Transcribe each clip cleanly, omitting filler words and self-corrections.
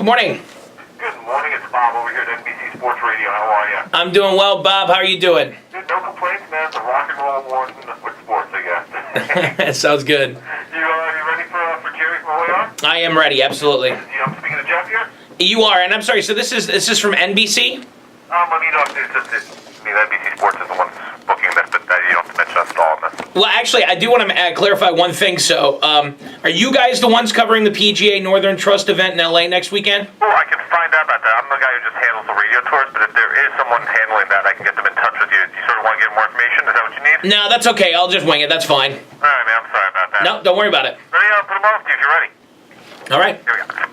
Good morning. Good morning. It's Bob over here at NBC Sports Radio. How are you? I'm doing well, Bob. How are you doing? Good. No complaints, man. It's a rock and roll warden with sports, I guess. Sounds good. You ready for Jerry from O.A.R.? I am ready, absolutely. I'm speaking to Jeff here? You are, and I'm sorry, so this is from NBC? NBC Sports is the one booking this, but you don't have to mention us at all in this. Well, actually, I do want to clarify one thing. So, are you guys the ones covering the PGA Northern Trust event in LA next weekend? Well, I can find out about that. I'm the guy who just handles the radio tours, but if there is someone handling that, I can get them in touch with you. Do you sort of want to get more information? Is that what you need? No, that's okay. I'll just wing it. That's fine. All right, man. I'm sorry about that. No, don't worry about it. Ready? I'll put them off to you if you're ready. All right. Here we go.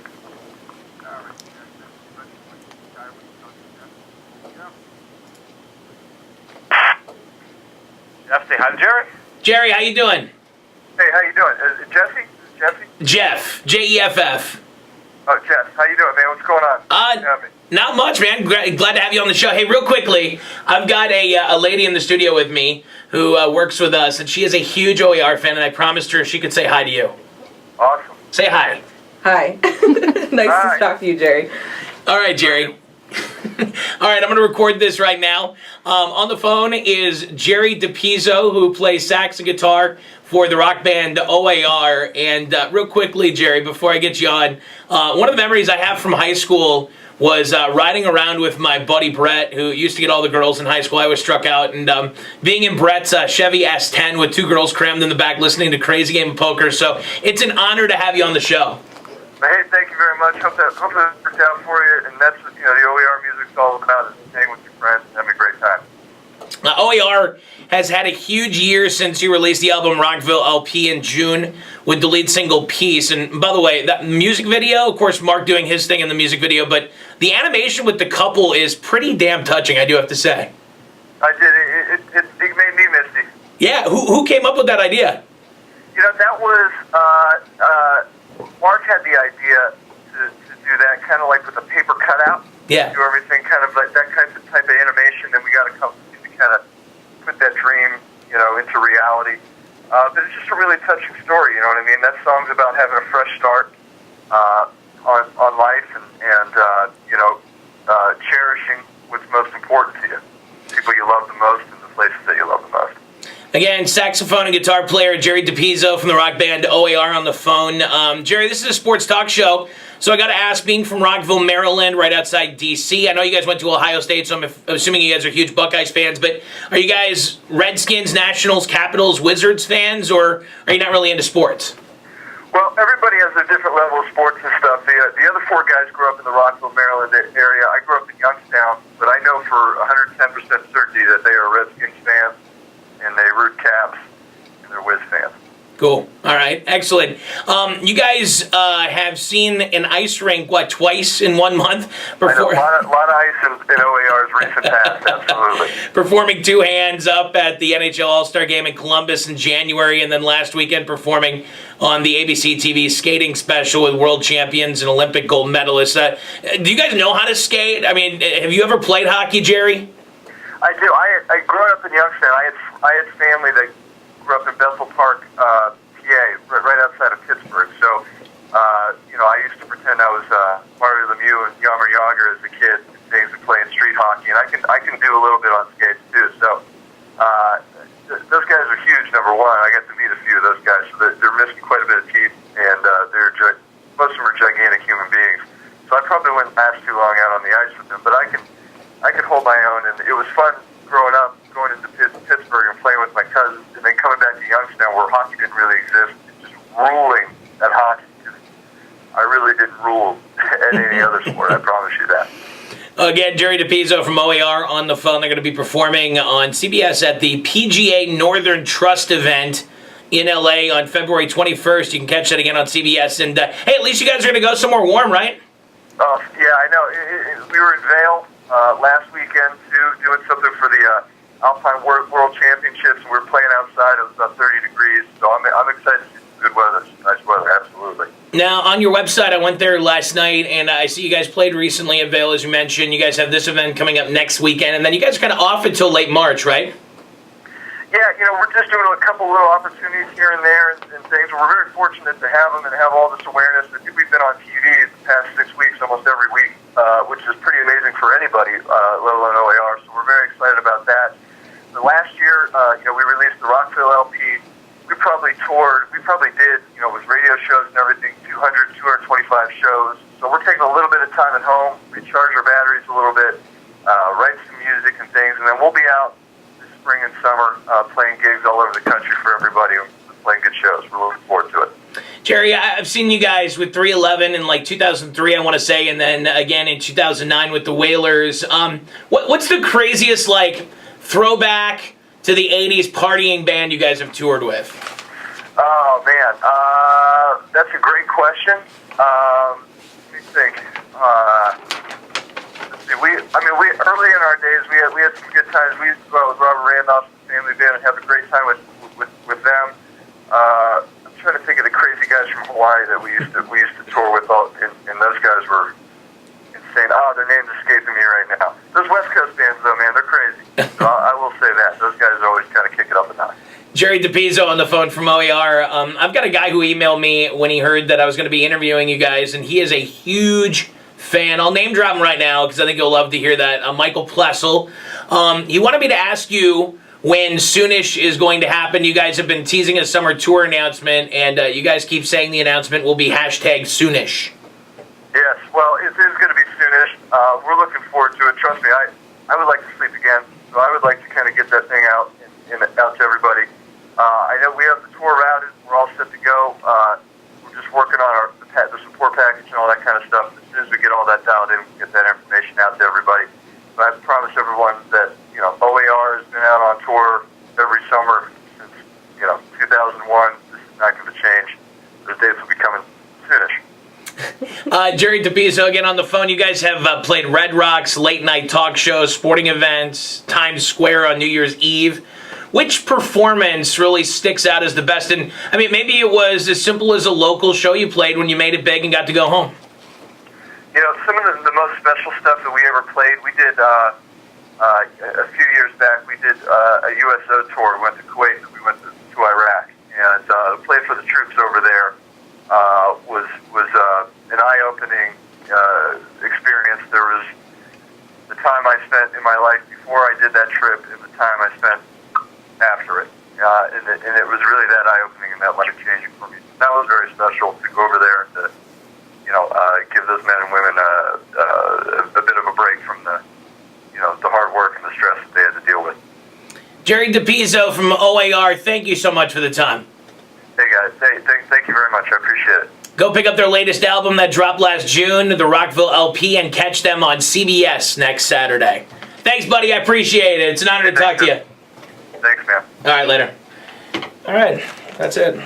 Jeff, say hi to Jerry. Jerry, how you doing? Hey, how you doing? Is it Jesse? Jesse? Jeff, Jeff. Oh, Jeff, how you doing, man? What's going on? Not much, man. Glad to have you on the show. Hey, real quickly, I've got a lady in the studio with me who works with us, and she is a huge O.A.R. fan, and I promised her she could say hi to you. Awesome. Say hi. Hi. Nice to talk to you, Jerry. All right, Jerry. All right, I'm going to record this right now. On the phone is Jerry DePizzo, who plays sax and guitar for the rock band O.A.R. And real quickly, Jerry, before I get you on, one of the memories I have from high school was riding around with my buddy Brett, who used to get all the girls in high school. I was struck out, and being in Brett's Chevy S10 with two girls crammed in the back listening to Crazy Game of Poker. So it's an honor to have you on the show. Hey, thank you very much. Hope that worked out for you. And that's what the O.A.R. music's all about, is hanging with your friends and having a great time. O.A.R. has had a huge year since you released the album Rockville LP in June with the lead single Peace. And by the way, that music video, of course, Mark doing his thing in the music video, but the animation with the couple is pretty damn touching, I do have to say. I did. It made me misty. Yeah, who came up with that idea? That was, Mark had the idea to do that kind of like with a paper cutout. Yeah. Do everything kind of like that type of animation, and we got to come to kind of put that dream, into reality. But it's just a really touching story, you know what I mean? That song's about having a fresh start on life and cherishing what's most important to you. People you love the most and the places that you love the most. Again, saxophone and guitar player Jerry DePizzo from the rock band O.A.R. on the phone. Jerry, this is a sports talk show, so I got to ask, being from Rockville, Maryland, right outside D.C., I know you guys went to Ohio State, so I'm assuming you guys are huge Buckeyes fans, but are you guys Redskins, Nationals, Capitals, Wizards fans, or are you not really into sports? Well, everybody has a different level of sports and stuff. The other four guys grew up in the Rockville, Maryland area. I grew up in Youngstown, but I know for 110% certainty that they are Redskins fans, and they root Caps, and they're Wiz fans. Cool. All right. Excellent. You guys have seen an ice rink, twice in 1 month? I know, a lot of ice in O.A.R.'s recent past, absolutely. Performing two hands up at the NHL All-Star Game in Columbus in January, and then last weekend performing on the ABC TV skating special with world champions and Olympic gold medalists. Do you guys know how to skate? I mean, have you ever played hockey, Jerry? I do. I grew up in Youngstown. I had family that grew up in Bethel Park, PA, right outside of Pittsburgh. So, I used to pretend I was Mario Lemieux and Yammer Yager as a kid, things and playing street hockey, and I can do a little bit on skates too. So, those guys are huge. Number one, I got to meet a few of those guys. So they're missing quite a bit of teeth, and most of them are gigantic human beings. So I probably wouldn't last too long out on the ice with them, but I could hold my own, and it was fun growing up, going into Pittsburgh and playing with my cousins, and then coming back to Youngstown where hockey didn't really exist, just ruling at hockey. I really didn't rule at any other sport, I promise you that. Again, Jerry DePizzo from O.A.R. on the phone. They're going to be performing on CBS at the PGA Northern Trust event in L.A. on February 21st. You can catch that again on CBS. And, hey, at least you guys are going to go somewhere warm, right? Oh, yeah, I know. We were in Vail last weekend, too, doing something for the Alpine World Championships, and we were playing outside. It was about 30 degrees, so I'm excited to see some good weather, nice weather, absolutely. Now, on your website, I went there last night, and I see you guys played recently at Vail, as you mentioned. You guys have this event coming up next weekend, and then you guys are kind of off until late March, right? Yeah, we're just doing a couple little opportunities here and there and things. We're very fortunate to have them and have all this awareness. I think we've been on TV the past 6 weeks, almost every week, which is pretty amazing for anybody, let alone O.A.R. So we're very excited about that. The last year, we released the Rockville LP. We probably did, with radio shows and everything, 200, 225 shows. So we're taking a little bit of time at home, recharge our batteries a little bit, write some music and things, and then we'll be out spring and summer, playing gigs all over the country for everybody, playing good shows. We're looking forward to it. Jerry, I've seen you guys with 311 in like 2003, I want to say, and then again in 2009 with the Wailers. What's the craziest like throwback to the 80s partying band you guys have toured with? Oh man, that's a great question. Let me think. We early in our days, we had some good times. We used to go out with Robert Randolph's family band and have a great time with them. I'm trying to think of the crazy guys from Hawaii that we used to tour with. And those guys were insane. Oh, their name's escaping me right now. Those West Coast bands, though, man, they're crazy. So I will say that those guys always kind of kick it up a notch. Jerry DePizzo on the phone from O.A.R. I've got a guy who emailed me when he heard that I was going to be interviewing you guys, and he is a huge fan. I'll name drop him right now because I think you'll love to hear that. Michael Plessel. He wanted me to ask you when Soonish is going to happen. You guys have been teasing a summer tour announcement, and you guys keep saying the announcement will be #Soonish. Yes, well, it is going to be soonish. We're looking forward to it. Trust me, I would like to sleep again, so I would like to kind of get that thing out out to everybody. I know we have the tour routed. We're all set to go. We're just working on the support package and all that kind of stuff. As soon as we get all that dialed in, we can get that information out to everybody. But I promise everyone that O.A.R. has been out on tour every summer since 2001. This is not going to change. Those dates will be coming soonish. Jerry DePizzo again on the phone. You guys have played Red Rocks, late night talk shows, sporting events, Times Square on New Year's Eve. Which performance really sticks out as the best? And I mean, maybe it was as simple as a local show you played when you made it big and got to go home. Some of the most special stuff that we ever played, we did a few years back. We did a USO tour. We went to Kuwait. We went to Iraq, and play for the troops over there was an eye-opening experience. There was the time I spent in my life before I did that trip, and the time I spent after it, and it was really that eye-opening and that life-changing for me. That was very special to go over there and to, give those men and women a bit of a break from the hard work and the stress that they had to deal with. Jerry DePizzo from O.A.R., thank you so much for the time. Hey guys, thank you very much. I appreciate it. Go pick up their latest album that dropped last June, the Rockville LP, and catch them on CBS next Saturday. Thanks, buddy. I appreciate it. It's an honor to talk to you. Thanks, man. All right, later. All right, that's it.